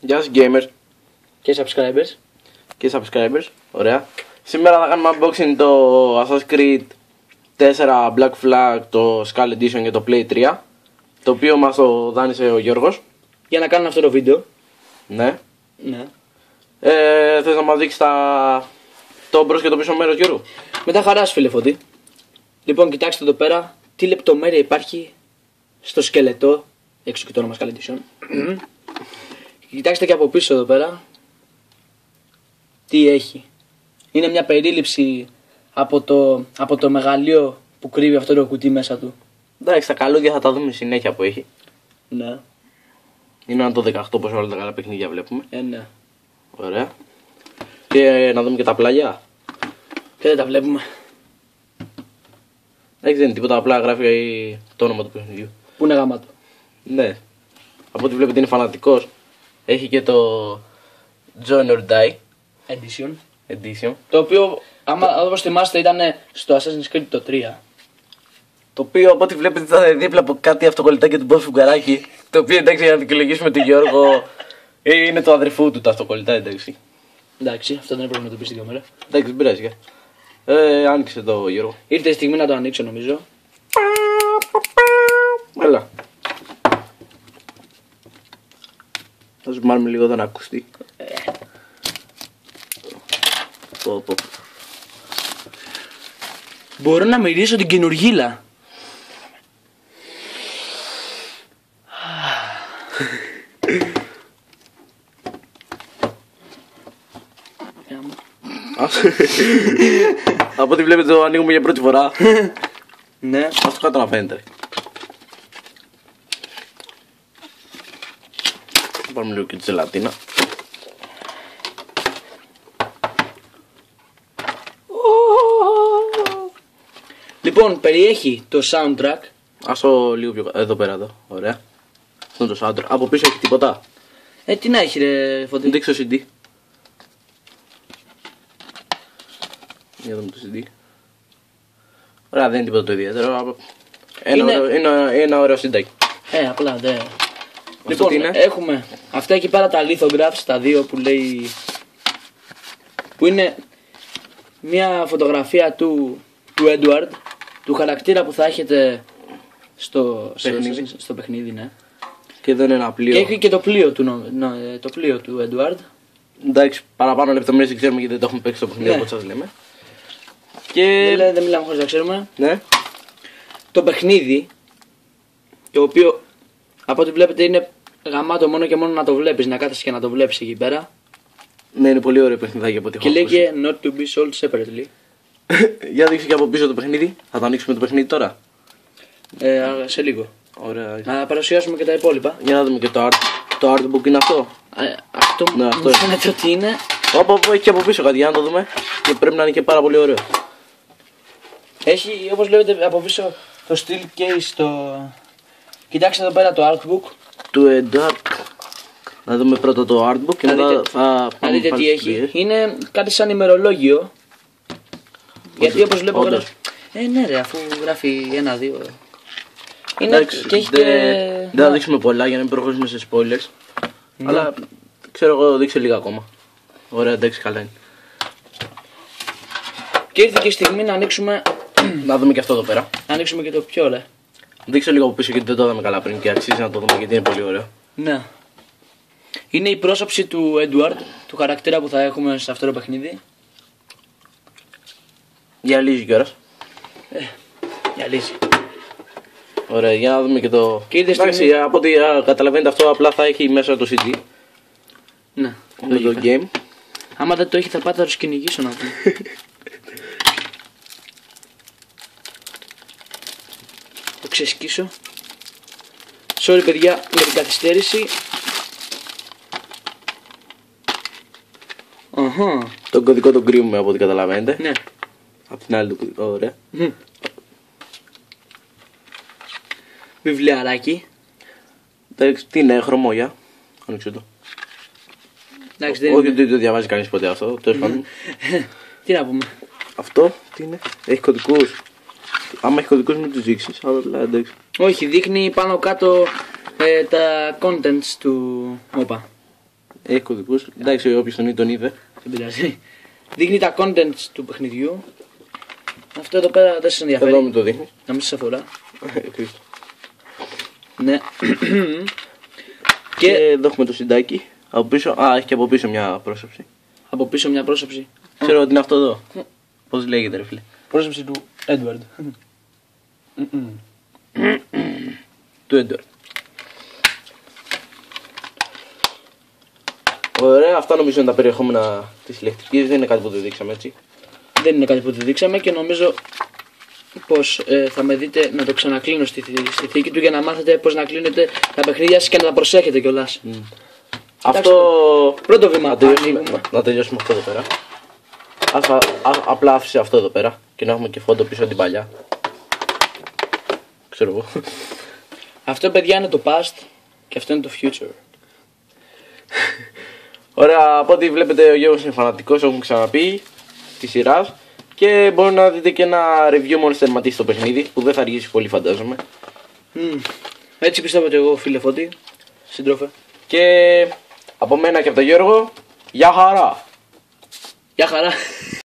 Γεια σας gamers Και subscribers. Ωραία. Σήμερα θα κάνουμε unboxing το Assassin's Creed 4 Black Flag, το Skull Edition και το Play 3, το οποίο μας το δάνεισε ο Γιώργος. Για να κάνουμε αυτό το βίντεο. Ναι. Ναι. Θες να μας δείξεις το μπρος και το πίσω μέρος, Γιώργο? Με τα χαράς, φίλε Φωτή. Λοιπόν, κοιτάξτε εδώ πέρα τι λεπτομέρεια υπάρχει στο σκελετό. Έξω και το όνομα Skull Edition. Κοιτάξτε και από πίσω εδώ πέρα τι έχει. Είναι μια περίληψη από το μεγαλείο που κρύβει αυτό το κουτί μέσα του. Εντάξει, τα καλούδια θα τα δούμε συνέχεια που έχει. Ναι. Είναι ένα το 18 πως όλα τα καλά παιχνίδια βλέπουμε. Ναι. Ωραία. Και να δούμε και τα πλάγια. Και δεν τα βλέπουμε. Εντάξει, δεν είναι τίποτα, απλά γράφει το όνομα του παιχνιδιού. Πού είναι γαμάτο. Ναι. Από ό,τι βλέπετε είναι φανατικός. Έχει και το Join or Die Edition. Το οποίο, όπως θυμάστε, ήταν στο Assassin's Creed το 3. Το οποίο από ό,τι βλέπετε ήταν δίπλα από κάτι αυτοκολλητάκι του Bob Φουγκαράκη. Το οποίο, εντάξει, για να δικαιολογήσουμε τον Γιώργο, είναι το αδερφού του τα αυτοκολλητά, εντάξει. Εντάξει, αυτό δεν έπρεπε να το πεις την κάμερα. Εντάξει, δεν πειράζει. Άνοιξε το, Γιώργο. Ήρθε η στιγμή να το ανοίξω, νομίζω. Έλα. Θα σου μάρουμε λίγο εδώ να ακουστεί. Μπορώ να μυρίσω την καινουργίλα. Από ό,τι βλέπετε το ανοίγουμε για πρώτη φορά. Ναι. Ας το κάτω να φαίνεται. Θα πάρουμε λίγο και τη ζελατίνα. Λοιπόν, περιέχει το soundtrack. Άσο λίγο πιο εδώ πέρα εδώ. Ωραία. Αυτό είναι το soundtrack. Από πίσω έχει τίποτα? Τι να έχει, ρε Φωτή. Δείξω CD. Για δούμε το CD. Ωραία, δεν είναι τίποτα το ιδιαίτερο. Ένα ωραίο συντάκι. Απλά δε. Αυτό Λοιπόν, τι είναι? έχουμε αυτά εκεί πέρα τα lithographs, τα δύο που λέει. Που είναι μια φωτογραφία του Edward, του χαρακτήρα που θα έχετε στο παιχνίδι, ναι. Και εδώ είναι ένα πλοίο. Και έχει και το πλοίο το πλοίο του Edward. Εντάξει, παραπάνω λεπτομέρειες δεν ξέρουμε γιατί δεν το έχουμε παίξει στο παιχνίδι, Ναι. όπως σας λέμε. Και... Δεν μιλάμε χωρίς να ξέρουμε. Ναι. Το παιχνίδι, το οποίο από ό,τι βλέπετε είναι γαμάτο μόνο και μόνο να το βλέπεις, να κάθεσαι και να το βλέπεις εκεί πέρα. Ναι, είναι πολύ ωραίο παιχνιδάκι από ό,τι Και έχω ακούσει. λέγε not to be sold separately. Για δείξε και από πίσω το παιχνίδι. Θα το ανοίξουμε το παιχνίδι τώρα. Σε λίγο. Ωραία. Να παρουσιάσουμε και τα υπόλοιπα. Για να δούμε και το artbook είναι αυτό. Αυτό Ναι, μου αυτό είναι. φαίνεται ότι είναι. Όπου έχει και από πίσω κάτι, για να το δούμε. Και πρέπει να είναι και πάρα πολύ ωραίο. Έχει, όπως βλέπετε από πίσω, το steel case. Κοιτάξτε εδώ πέρα το artbook. Του Edward. Να δούμε πρώτα το artbook και μετά θα Να δείτε πάλι τι στις έχει. πληγές. Είναι κάτι σαν ημερολόγιο. Γιατί όπως βλέπω όντως. γράφει. Ναι, ρε, αφού γράφει 1-2. Είναι Εντάξει, και έχει και. δεν θα δείξουμε πολλά για να μην προχωρήσουμε σε spoilers. Αλλά ξέρω εγώ, δείξε λίγα ακόμα. Ωραία, εντάξει, καλά είναι. Και ήρθε και η στιγμή να ανοίξουμε. Να δούμε και αυτό εδώ πέρα. Να ανοίξουμε και το πιο ρε. Δείξε λίγο από πίσω γιατί δεν το είδαμε καλά πριν και αξίζει να το δούμε γιατί είναι πολύ ωραίο. Ναι. Είναι η πρόσωψη του Edward, του χαρακτήρα που θα έχουμε σε αυτό το παιχνίδι. Γυαλίζει κιόλας. Γυαλίζει. Ωραία, για να δούμε και το. Και είδες Εντάξει, στιγμή- από ό,τι καταλαβαίνετε αυτό απλά θα έχει μέσα το CD. Ναι. Με το game. Άμα δεν το έχει θα πάτε να τους κυνηγήσω να πούμε. Το ξεσκίσω. Sorry παιδιά για την καθυστέρηση. Αχα. Τον κωδικό τον κρύβουμε από ό,τι καταλαβαίνετε. Ναι. Απ' την άλλη του κωδικό, ωραία. Βιβλιαράκι. Εντάξει, τι είναι, χρωμό για. Ανοίξε το. Εντάξει, δεν Όχι, είναι. δεν το διαβάζει κανείς ποτέ αυτό. Τέλος πάντων. Τι να πούμε. Αυτό τι είναι, έχει κωδικούς. Άμα έχει κωδικούς μην τους δείξεις, αλλά εντάξει. Όχι, δείχνει πάνω κάτω τα contents του όπα. Έχει κωδικούς. Εντάξει, όποιος τον είδε, τον είδε. Δεν πειράζει. Δείχνει τα contents του παιχνιδιού. Αυτό εδώ πέρα δεν σας ενδιαφέρει. Εδώ με το δείχνει. Να μην σας αφορά. Κρίστο. Ναι. Και εδώ έχουμε το συντάκι. Από πίσω, έχει και από πίσω μια πρόσωψη. Από πίσω μια πρόσωψη. Ξέρω ότι είναι αυτό εδώ. Πώς λέγεται, ρε φίλε. Πρόσωψη του Edward. Του Edward. Ωραία, αυτά νομίζω είναι τα περιεχόμενα της ηλεκτρικής. Δεν είναι κάτι που το δείξαμε, έτσι. Δεν είναι κάτι που το δείξαμε και νομίζω πως θα με δείτε να το ξανακλίνω στη θήκη του για να μάθετε πως να κλείνετε τα παιχνίδια σας και να τα προσέχετε κιόλας. Αυτό. Πρώτο βήμα. Να τελειώσουμε αυτό εδώ πέρα. Απλά άφησε αυτό εδώ πέρα και να έχουμε και φόντο πίσω την παλιά. Ξέρω εγώ. Αυτό, παιδιά, είναι το past και αυτό είναι το future. Ωραία, από ό,τι βλέπετε ο Γιώργος είναι φανατικός, έχουμε ξαναπεί, της σειράς. Και μπορεί να δείτε και ένα review μόλις τερματίσει το παιχνίδι, που δεν θα αργήσει πολύ φαντάζομαι. Έτσι πιστεύω και εγώ, φίλε Φώτη, σύντροφε. Και από μένα και από τον Γιώργο, γεια χαρά! Γεια χαρά!